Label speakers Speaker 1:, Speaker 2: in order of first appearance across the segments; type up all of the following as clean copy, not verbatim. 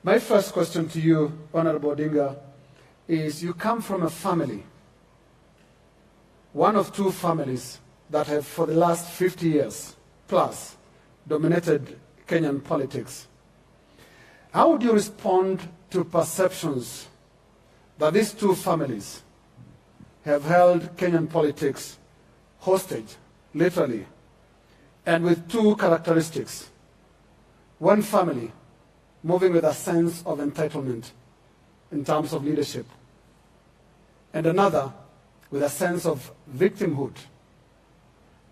Speaker 1: My first question to you, Honorable Odinga, is you come from a family, one of two families that have for the last 50 years plus dominated Kenyan politics. How would you respond to perceptions that these two families have held Kenyan politics hostage, literally, and with two characteristics? One family moving with a sense of entitlement in terms of leadership, and another with a sense of victimhood.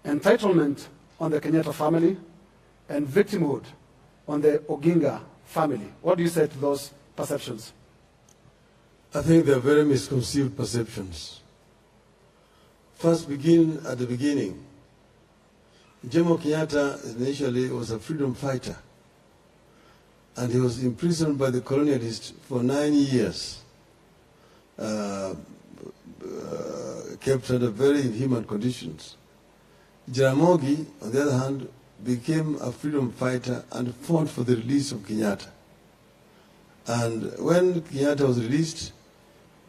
Speaker 1: Entitlement on the Kenyatta family and victimhood on the Odinga family. What do you say to those perceptions?
Speaker 2: I think they're very misconceived perceptions. First, begin at the beginning. Jomo Kenyatta initially was a freedom fighter, and he was imprisoned by the colonialists for 9 years, kept under very inhuman conditions. Jaramogi, on the other hand, became a freedom fighter and fought for the release of Kenyatta. And when Kenyatta was released,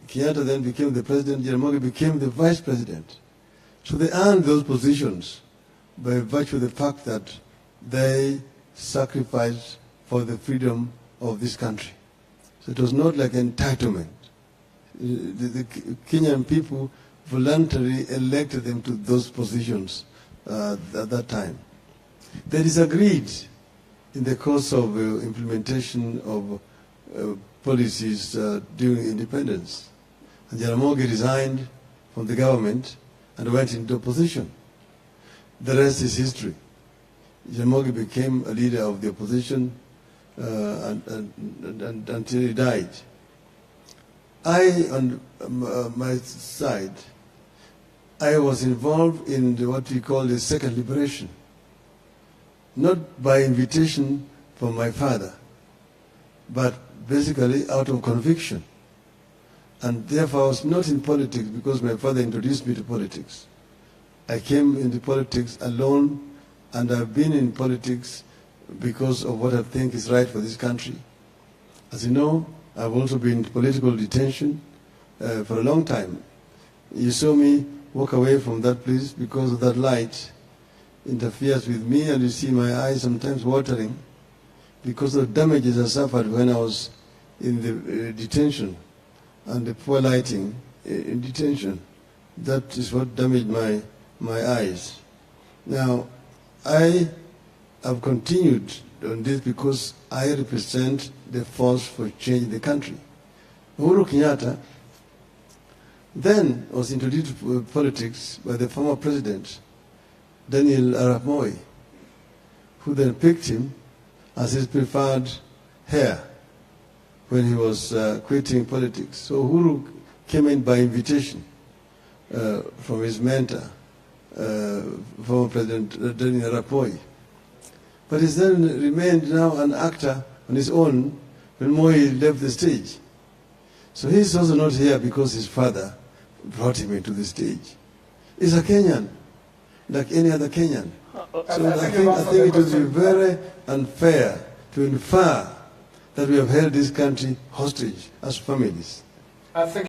Speaker 2: Kenyatta then became the president, Jaramogi became the vice president. So they earned those positions by virtue of the fact that they sacrificed for the freedom of this country. So it was not like entitlement. The Kenyan people voluntarily elected them to those positions at that time. They disagreed in the course of implementation of policies during independence. And Jaramogi resigned from the government and went into opposition. The rest is history. Jaramogi became a leader of the opposition until he died. I, on my side, I was involved in what we call the second liberation, not by invitation from my father, but basically out of conviction. And therefore I was not in politics because my father introduced me to politics. I came into politics alone, and I've been in politics because of what I think is right for this country. As you know, I've also been in political detention for a long time. You saw me walk away from that place because of that light interferes with me, and you see my eyes sometimes watering because of the damages I suffered when I was in the detention and the poor lighting in detention. That is what damaged my eyes. Now, I have continued on this because I represent the force for change in the country. Uhuru Kenyatta then was introduced to politics by the former president, Daniel Arap Moi, who then picked him as his preferred heir when he was quitting politics. So Uhuru came in by invitation from his mentor, former President Daniel Arap Moi. But he's then remained now an actor on his own when Moi left the stage. So he's also not here because his father brought him into the stage. He's a Kenyan, like any other Kenyan. So I think it would be very unfair to infer that we have held this country hostage as families.
Speaker 1: I think